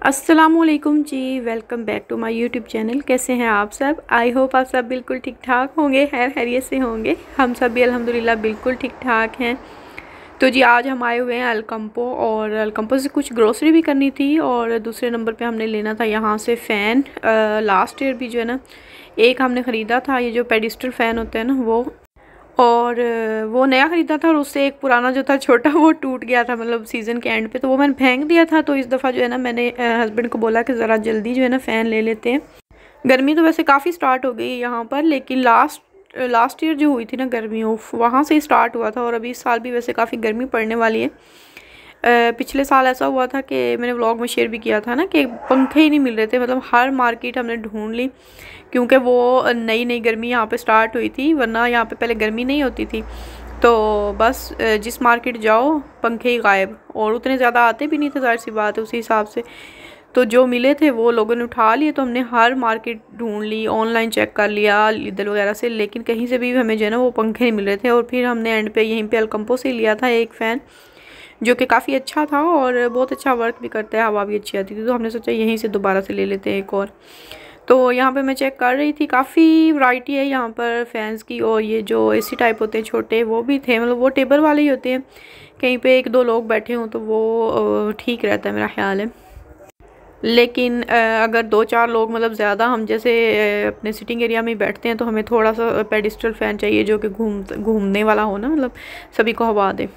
अस्सलामुअलैकुम जी, welcome back to my YouTube channel. कैसे हैं आप सब? आई होप आप सब बिल्कुल ठीक ठाक होंगे, खैरियत से होंगे। हम सब भी अल्हम्दुलिल्लाह बिल्कुल ठीक ठाक हैं। तो जी आज हम आए हुए हैं अलकम्पो, और अलकम्पो से कुछ ग्रोसरी भी करनी थी, और दूसरे नंबर पे हमने लेना था यहाँ से फ़ैन। लास्ट ईयर भी जो है ना एक हमने ख़रीदा था, ये जो पेडिस्टल फ़ैन होते हैं ना वो, और वो नया ख़रीदा था, और उससे एक पुराना जो था छोटा वो टूट गया था मतलब सीज़न के एंड पे, तो वो मैंने फेंक दिया था। तो इस दफ़ा जो है ना मैंने हस्बैंड को बोला कि ज़रा जल्दी जो है ना फ़ैन ले लेते हैं। गर्मी तो वैसे काफ़ी स्टार्ट हो गई यहाँ पर, लेकिन लास्ट ईयर जो हुई थी ना गर्मी, वहाँ से ही स्टार्ट हुआ था, और अभी इस साल भी वैसे काफ़ी गर्मी पड़ने वाली है। पिछले साल ऐसा हुआ था कि मैंने व्लॉग में शेयर भी किया था ना कि पंखे ही नहीं मिल रहे थे, मतलब हर मार्केट हमने ढूंढ ली, क्योंकि वो नई नई गर्मी यहाँ पे स्टार्ट हुई थी, वरना यहाँ पे पहले गर्मी नहीं होती थी। तो बस जिस मार्केट जाओ पंखे ही गायब, और उतने ज़्यादा आते भी नहीं थे, जाहिर सी बात है उसी हिसाब से। तो जो मिले थे वो लोगों ने उठा लिए, तो हमने हर मार्केट ढूंढ ली, ऑनलाइन चेक कर लिया लिदल वगैरह से, लेकिन कहीं से भी हमें जो है ना वो पंखे नहीं मिल रहे थे। और फिर हमने एंड पे यहीं पे अलकम्पो से लिया था एक फ़ैन, जो कि काफ़ी अच्छा था और बहुत अच्छा वर्क भी करता है, हवा भी अच्छी आती थी। तो हमने सोचा यहीं से दोबारा से ले लेते हैं एक और। तो यहाँ पे मैं चेक कर रही थी, काफ़ी वैरायटी है यहाँ पर फ़ैन्स की, और ये जो एसी टाइप होते हैं छोटे वो भी थे, मतलब वो टेबल वाले ही होते हैं, कहीं पे एक दो लोग बैठे हों तो वो ठीक रहता है मेरा ख्याल है। लेकिन अगर दो चार लोग मतलब ज़्यादा हम जैसे अपने सिटिंग एरिया में बैठते हैं, तो हमें थोड़ा सा पेडिस्टल फ़ैन चाहिए जो कि घूमने वाला हो ना, मतलब सभी को हवा दे।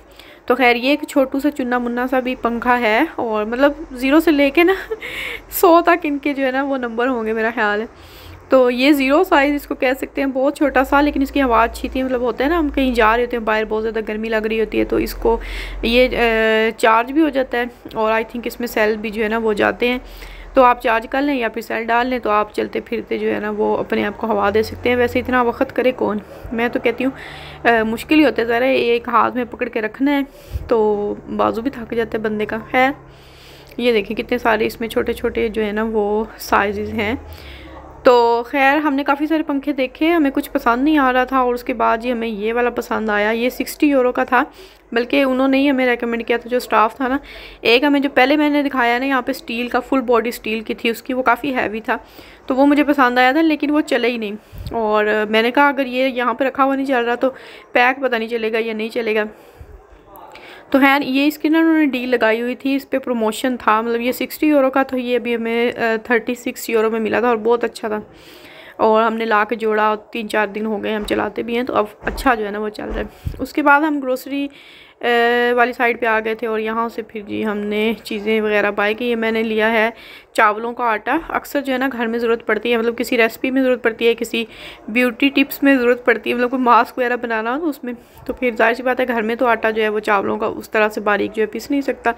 तो खैर ये एक छोटू सा चुन्ना मुन्ना सा भी पंखा है, और मतलब 0 से लेके ना 100 तक इनके जो है ना वो नंबर होंगे मेरा ख्याल है। तो ये 0 साइज़ इसको कह सकते हैं, बहुत छोटा सा, लेकिन इसकी हवा अच्छी थी। मतलब होता है ना हम कहीं जा रहे होते हैं बाहर, बहुत ज़्यादा गर्मी लग रही होती है, तो इसको ये चार्ज भी हो जाता है, और आई थिंक इसमें सेल भी जो है ना वो जाते हैं, तो आप चार्ज कर लें या फिर सेल डाल लें, तो आप चलते फिरते जो है ना वो अपने आप को हवा दे सकते हैं। वैसे इतना वक्त करे कौन, मैं तो कहती हूँ मुश्किल ही होता है ज़रा, एक हाथ में पकड़ के रखना है तो बाजू भी थक जाता है बंदे का। है ये देखिए कितने सारे इसमें छोटे छोटे जो है ना वो साइज़ हैं। तो खैर हमने काफ़ी सारे पंखे देखे, हमें कुछ पसंद नहीं आ रहा था, और उसके बाद जी हमें ये वाला पसंद आया। ये 60 यूरो का था, बल्कि उन्होंने ही हमें रेकमेंड किया था, जो स्टाफ था ना। एक हमें जो पहले मैंने दिखाया ना यहाँ पे स्टील का, फुल बॉडी स्टील की थी उसकी, वो काफ़ी हैवी था, तो वो मुझे पसंद आया था, लेकिन वो चले ही नहीं। और मैंने कहा अगर ये यहाँ पर रखा हुआ नहीं चल रहा तो पैक पता नहीं चलेगा या नहीं चलेगा। तो खैर ये इसकी ना उन्होंने डील लगाई हुई थी, इस पर प्रमोशन था, मतलब ये 60 यूरो का, तो ये अभी हमें 36 यूरो में मिला था, और बहुत अच्छा था। और हमने ला के जोड़ा, 3-4 दिन हो गए हम चलाते भी हैं, तो अब अच्छा जो है ना वो चल रहा है। उसके बाद हम ग्रोसरी वाली साइड पे आ गए थे, और यहाँ से फिर जी हमने चीज़ें वगैरह बाय की। ये मैंने लिया है चावलों का आटा, अक्सर जो है ना घर में ज़रूरत पड़ती है, मतलब किसी रेसिपी में ज़रूरत पड़ती है, किसी ब्यूटी टिप्स में ज़रूरत पड़ती है, मतलब कोई मास्क वगैरह बनाना हो तो उसमें, तो फिर जाहिर सी बात है घर में तो आटा जो है वो चावलों का उस तरह से बारीक जो है पीस नहीं सकता।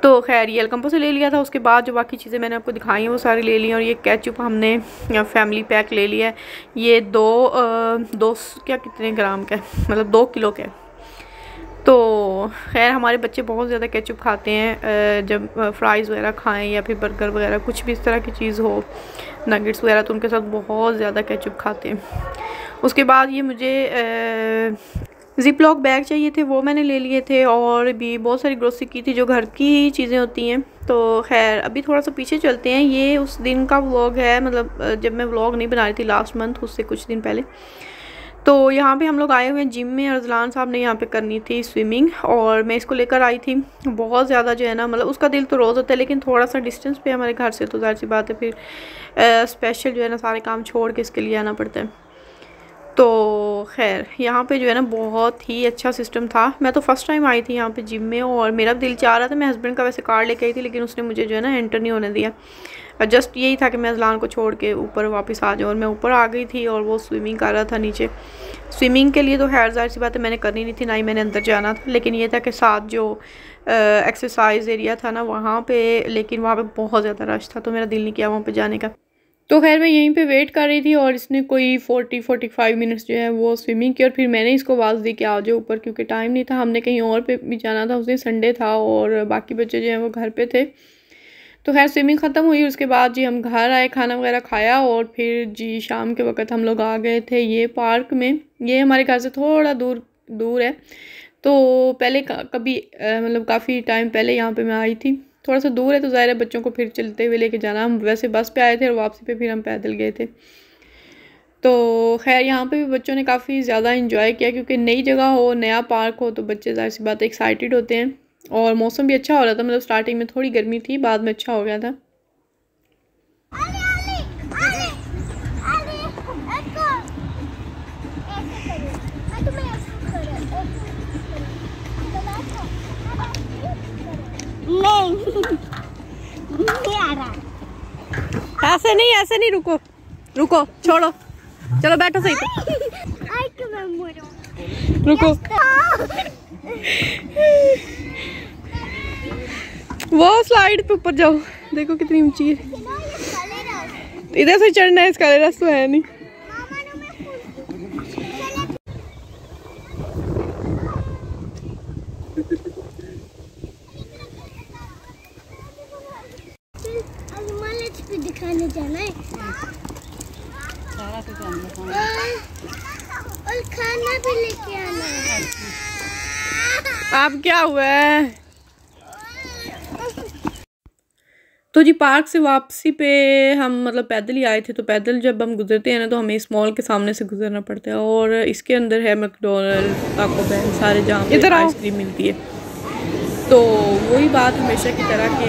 तो खैर ये अलकम्पो से ले लिया था। उसके बाद जो बाकी चीज़ें मैंने आपको दिखाई हैं वो सारी ले ली, और ये केचुप हमने फैमिली पैक ले लिया है, ये दो क्या कितने ग्राम का है, मतलब 2 किलो का है। तो खैर हमारे बच्चे बहुत ज़्यादा केचप खाते हैं, जब फ्राइज़ वगैरह खाएं या फिर बर्गर वगैरह कुछ भी इस तरह की चीज़ हो, नगेट्स वगैरह, तो उनके साथ बहुत ज़्यादा केचप खाते हैं। उसके बाद ये मुझे ज़िप लॉक बैग चाहिए थे, वो मैंने ले लिए थे, और भी बहुत सारी ग्रोसरी की थी जो घर की चीज़ें होती हैं। तो खैर अभी थोड़ा सा पीछे चलते हैं, ये उस दिन का व्लॉग है, मतलब जब मैं व्लॉग नहीं बना रही थी लास्ट मंथ, उससे कुछ दिन पहले। तो यहाँ पे हम लोग आए हुए हैं जिम में, अरजलान साहब ने यहाँ पे करनी थी स्विमिंग, और मैं इसको लेकर आई थी। बहुत ज़्यादा जो है ना, मतलब उसका दिल तो रोज़ होता है, लेकिन थोड़ा सा डिस्टेंस पे हमारे घर से, तो जाहिर सी बात है फिर स्पेशल जो है ना सारे काम छोड़ के इसके लिए आना पड़ता है। तो खैर यहाँ पे जो है ना बहुत ही अच्छा सिस्टम था। मैं तो फर्स्ट टाइम आई थी यहाँ पे जिम में, और मेरा दिल चाह रहा था, मैं हस्बैंड का वैसे कार्ड लेके आई थी, लेकिन उसने मुझे जो है ना एंटर नहीं होने दिया। जस्ट यही था कि मैं अजलान को छोड़ के ऊपर वापस आ जाऊँ, और मैं ऊपर आ गई थी, और वो स्विमिंग कर रहा था नीचे। स्विमिंग के लिए तो खैर जाहिर सी बात है मैंने करनी नहीं थी, ना ही मैंने अंदर जाना था, लेकिन ये था कि साथ जो एक्सरसाइज एरिया था ना वहाँ पे, लेकिन वहाँ पे बहुत ज़्यादा रश था, तो मेरा दिल नहीं किया वहाँ पे जाने का। तो खैर मैं यहीं पे वेट कर रही थी, और इसने कोई 40-45 मिनट्स जो है वो स्विमिंग की, और फिर मैंने इसको आवाज़ दी कि आ जाओ ऊपर, क्योंकि टाइम नहीं था, हमने कहीं और पे भी जाना था, उस दिन संडे था, और बाकी बच्चे जो हैं वो घर पे थे। तो खैर स्विमिंग ख़त्म हुई, उसके बाद जी हम घर आए, खाना वगैरह खाया, और फिर जी शाम के वक्त हम लोग आ गए थे ये पार्क में। ये हमारे घर से थोड़ा दूर है, तो पहले कभी मतलब काफ़ी टाइम पहले यहाँ पे मैं आई थी, थोड़ा सा दूर है तो ज़ाहिर है बच्चों को फिर चलते हुए लेके जाना। हम वैसे बस पे आए थे और वापसी पे फिर हम पैदल गए थे। तो खैर यहाँ पे भी बच्चों ने काफ़ी ज़्यादा इंजॉय किया, क्योंकि नई जगह हो, नया पार्क हो तो बच्चे ज़ाहिर सी बात एक्साइटेड होते हैं। और मौसम भी अच्छा हो रहा था, मतलब स्टार्टिंग में थोड़ी गर्मी थी, बाद में अच्छा हो गया था। ऐसे नहीं रुको रुको, छोड़ो, चलो बैठो सही पे। रुको, वो स्लाइड पे ऊपर जाओ, देखो कितनी ऊंची है। इधर से चढ़ना है, इसका रास्ता है नहीं। दिखाने जाना है और खाना भी लेके आना है। आप क्या हुआ है? तो जी पार्क से वापसी पे हम मतलब पैदल ही आए थे, तो पैदल जब हम गुजरते हैं ना तो हमें इस मॉल के सामने से गुजरना पड़ता है, और इसके अंदर है मैकडॉनल्ड, टाको बेल, सारे जहाँ पे आइसक्रीम मिलती है। तो वही बात हमेशा की तरह के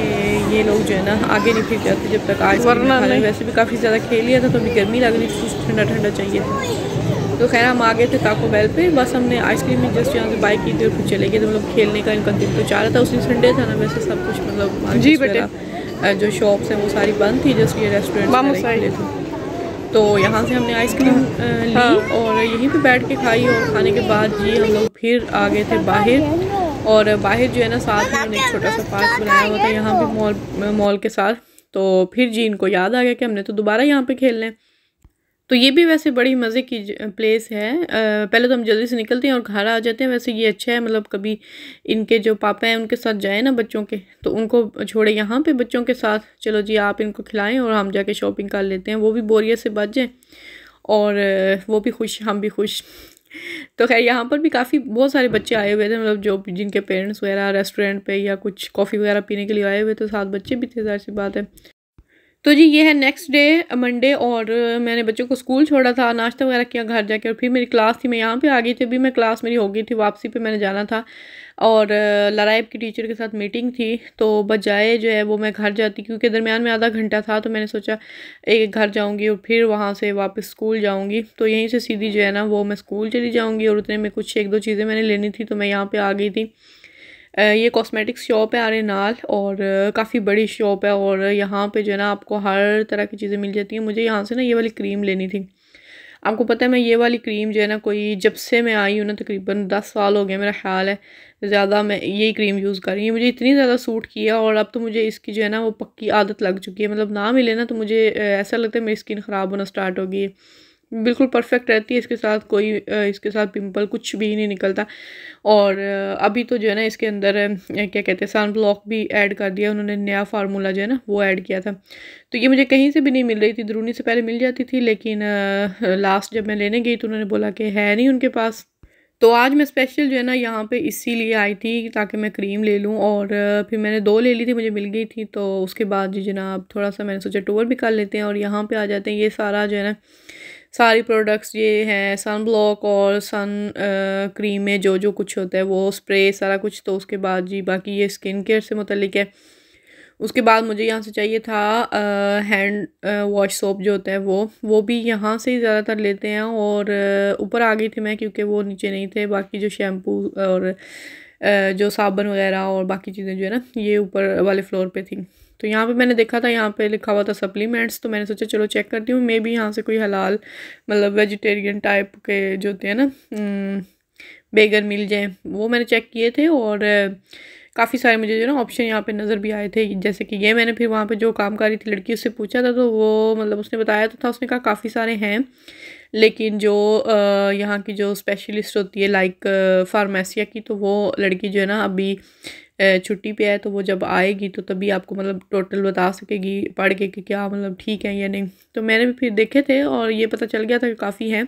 ये लोग जो है ना आगे नहीं फिर जाते जब तक आइसक्रीम खा रहे। वैसे भी काफ़ी ज़्यादा खेल लिया था तो अभी गर्मी लग रही थी, कुछ ठंडा ठंडा चाहिए था। तो खैर हम आ गए थे टाको बेल पे, बस हमने आइसक्रीम में जस्ट यहाँ से बाई की थी और फिर चले गए थे। मतलब खेलने का इनका दिन तो चाह रहा था, उस दिन संडे था ना, वैसे सब कुछ मतलब जी बेटे जो शॉप्स हैं वो सारी बंद थी, जस्ट ये रेस्टोरेंट खुले थे। तो यहाँ से हमने आइसक्रीम ली और यहीं पे बैठ के खाई, और खाने के बाद जी हम लोग फिर आ गए थे बाहर। और बाहर जो है ना साथ में एक छोटा सा पार्क बनाया हुआ था यहाँ पे मॉल के साथ। तो फिर जी इनको याद आ गया कि हमने तो दोबारा यहाँ पे खेलना है। तो ये भी वैसे बड़ी मज़े की प्लेस है। पहले तो हम जल्दी से निकलते हैं और घर आ जाते हैं। वैसे ये अच्छा है, मतलब कभी इनके जो पापा हैं उनके साथ जाए ना बच्चों के, तो उनको छोड़े यहाँ पे बच्चों के साथ, चलो जी आप इनको खिलाएं और हम जाके शॉपिंग कर लेते हैं, वो भी बोरियत से बच जाएँ और वो भी खुश, हम भी खुश। तो खैर यहाँ पर भी बहुत सारे बच्चे आए हुए थे, मतलब जो जिनके पेरेंट्स वगैरह रेस्टोरेंट पे या कुछ कॉफ़ी वगैरह पीने के लिए आए हुए थे, साथ बच्चे भी थे, ज़ाहिर सी बात है। तो जी ये है नेक्स्ट डे मंडे, और मैंने बच्चों को स्कूल छोड़ा था, नाश्ता वगैरह किया घर जाके, और फिर मेरी क्लास थी, मैं यहाँ पे आ गई थी। अभी मैं क्लास मेरी हो गई थी, वापसी पे मैंने जाना था और लराइब की टीचर के साथ मीटिंग थी। तो बजाय जो है वो मैं घर जाती, क्योंकि दरमियान में आधा घंटा था, तो मैंने सोचा एक घर जाऊँगी और फिर वहाँ से वापस स्कूल जाऊँगी। तो यहीं से सीधी जो है ना वो मैं स्कूल चली जाऊँगी, और उतने में कुछ एक दो चीज़ें मैंने लेनी थी तो मैं यहाँ पर आ गई थी। ये कॉस्मेटिक्स शॉप है आरेनाल, और काफ़ी बड़ी शॉप है, और यहाँ पे जो है ना आपको हर तरह की चीज़ें मिल जाती हैं। मुझे यहाँ से ना ये वाली क्रीम लेनी थी। आपको पता है मैं ये वाली क्रीम जो है ना, कोई जब से मैं आई हूँ ना तकरीबन 10 साल हो गए मेरा ख्याल है, ज़्यादा मैं यही क्रीम यूज़ कर रही हूँ। मुझे इतनी ज़्यादा सूट किया, और अब तो मुझे इसकी जो है ना वो पक्की आदत लग चुकी है। मतलब ना मिले ना तो मुझे ऐसा लगता है मेरी स्किन ख़राब होना स्टार्ट हो गई है। बिल्कुल परफेक्ट रहती है, इसके साथ कोई इसके साथ पिंपल कुछ भी नहीं निकलता। और अभी तो जो है ना इसके अंदर क्या कहते हैं सन ब्लॉक भी ऐड कर दिया उन्होंने, नया फार्मूला जो है ना वो ऐड किया था। तो ये मुझे कहीं से भी नहीं मिल रही थी, दरूनी से पहले मिल जाती थी, लेकिन लास्ट जब मैं लेने गई तो उन्होंने बोला कि है नहीं उनके पास। तो आज मैं स्पेशल जो है ना यहाँ पे इसीलिए आई थी ताकि मैं क्रीम ले लूँ, और फिर मैंने 2 ले ली थी, मुझे मिल गई थी। तो उसके बाद जी जनाब थोड़ा सा मैंने सोचा टूर भी कर लेते हैं और यहाँ पे आ जाते हैं। ये सारा जो है ना सारी प्रोडक्ट्स ये हैं, सन ब्लॉक और सन क्रीम में जो जो कुछ होता है वो स्प्रे सारा कुछ। तो उसके बाद जी बाकी ये स्किन केयर से मुतल्लिक है। उसके बाद मुझे यहाँ से चाहिए था हैंड वॉश सोप जो होता है वो भी यहाँ से ही ज़्यादातर लेते हैं, और ऊपर आ गई थी मैं क्योंकि वो नीचे नहीं थे। बाकी जो शैम्पू और जो साबुन वगैरह और बाकी चीज़ें जो है ना ये ऊपर वाले फ्लोर पे थी। तो यहाँ पे मैंने देखा था, यहाँ पे लिखा हुआ था सप्लीमेंट्स, तो मैंने सोचा चलो चेक करती हूँ, मे भी यहाँ से कोई हलाल मतलब वेजिटेरियन टाइप के जो होते हैं ना बेगर मिल जाए। वो मैंने चेक किए थे, और काफ़ी सारे मुझे जो ना ऑप्शन यहाँ पे नज़र भी आए थे। जैसे कि ये मैंने फिर वहाँ पे जो काम कर रही थी लड़की उससे पूछा था, तो वो मतलब उसने बताया तो था, उसने कहा काफ़ी सारे हैं, लेकिन जो यहाँ की जो स्पेशलिस्ट होती है लाइक फार्मेसिया की, तो वो लड़की जो है ना अभी छुट्टी पे है, तो वो जब आएगी तो तभी आपको मतलब टोटल बता सकेगी पढ़ के कि क्या मतलब ठीक है या नहीं। तो मैंने भी फिर देखे थे और ये पता चल गया था कि काफ़ी है,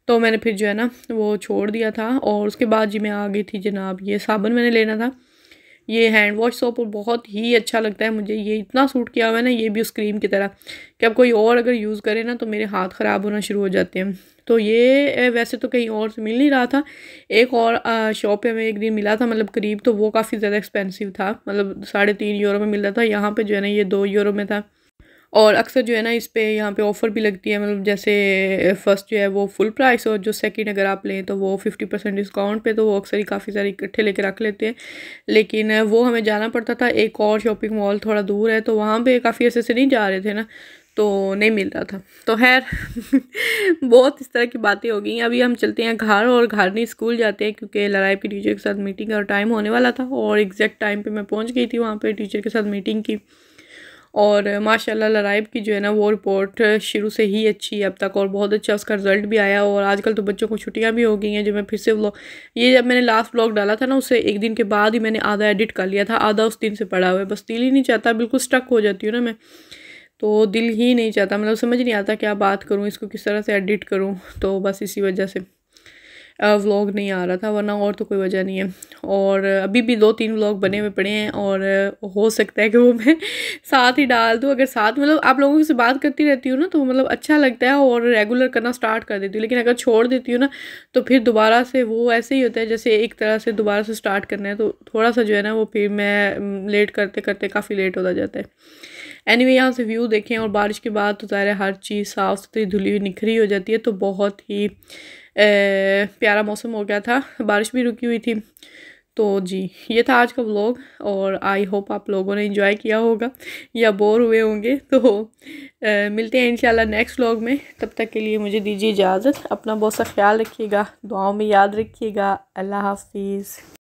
तो मैंने फिर जो है ना वो छोड़ दिया था। और उसके बाद जी मैं आ गई थी जनाब, ये साबुन मैंने लेना था। ये हैंड वॉश सोप बहुत ही अच्छा लगता है मुझे। ये इतना सूट किया हुआ है ना, ये भी उस क्रीम की तरह कि अब कोई और अगर यूज़ करे ना तो मेरे हाथ ख़राब होना शुरू हो जाते हैं। तो ये वैसे तो कहीं और से मिल नहीं रहा था, एक और शॉप पे हमें एक दिन मिला था मतलब करीब, तो वो काफ़ी ज़्यादा एक्सपेंसिव था, मतलब 3.5 यूरो में मिल रहा था। यहाँ पे जो है ना ये 2 यूरो में था। और अक्सर जो है ना इस पे यहाँ पे ऑफ़र भी लगती है, मतलब जैसे फ़र्स्ट जो है वो फुल प्राइस और जो सेकंड अगर आप लें तो वो 50% डिस्काउंट पे, तो वो अक्सर ही काफ़ी सारे इकट्ठे लेके रख लेते हैं। लेकिन वो हमें जाना पड़ता था, एक और शॉपिंग मॉल थोड़ा दूर है, तो वहाँ पे काफ़ी ऐसे से नहीं जा रहे थे ना, तो नहीं मिल रहा था। तो खैर बहुत इस तरह की बातें हो गई। अभी हम चलते हैं घर, और घर नहीं स्कूल जाते हैं क्योंकि लराइब की टीचर के साथ मीटिंग और टाइम होने वाला था, और एग्जैक्ट टाइम पे मैं पहुंच गई थी वहाँ पे टीचर के साथ मीटिंग की। और माशाल्लाह लराइब की जो है ना वो रिपोर्ट शुरू से ही अच्छी है अब तक, और बहुत अच्छा उसका रिज़ल्ट भी आया। और आजकल तो बच्चों को छुट्टियां भी हो गई हैं, जो मैं फिर से व्लॉग, ये जब मैंने लास्ट व्लॉग डाला था ना उससे एक दिन के बाद ही मैंने आधा एडिट कर लिया था, आधा उस दिन से पड़ा हुआ है। बस दिल ही नहीं चाहता, बिल्कुल स्टक हो जाती हूँ ना मैं, तो दिल ही नहीं चाहता, मतलब समझ नहीं आता क्या बात करूँ, इसको किस तरह से एडिट करूँ, तो बस इसी वजह से व्लॉग नहीं आ रहा था, वरना और तो कोई वजह नहीं है। और अभी भी 2-3 व्लॉग बने हुए पड़े हैं, और हो सकता है कि वो मैं साथ ही डाल दूँ। अगर साथ मतलब आप लोगों से बात करती रहती हूँ ना तो मतलब अच्छा लगता है, और रेगुलर करना स्टार्ट कर देती हूँ। लेकिन अगर छोड़ देती हूँ ना तो फिर दोबारा से वो ऐसे ही होता है जैसे एक तरह से दोबारा से स्टार्ट करना है, तो थोड़ा सा जो है ना वो फिर मैं लेट करते करते काफ़ी लेट होता जाता है। एनीवे यहाँ से व्यू देखें, और बारिश के बाद तो ज़ाहिर है हर चीज़ साफ़ सुथरी धुली हुई निखरी हो जाती है, तो बहुत ही प्यारा मौसम हो गया था, बारिश भी रुकी हुई थी। तो जी ये था आज का व्लॉग, और आई होप आप लोगों ने एंजॉय किया होगा या बोर हुए होंगे। तो मिलते हैं इंशाल्लाह नेक्स्ट व्लॉग में, तब तक के लिए मुझे दीजिए इजाज़त। अपना बहुत सा ख्याल रखिएगा, दुआओं में याद रखिएगा। अल्लाह हाफिज़।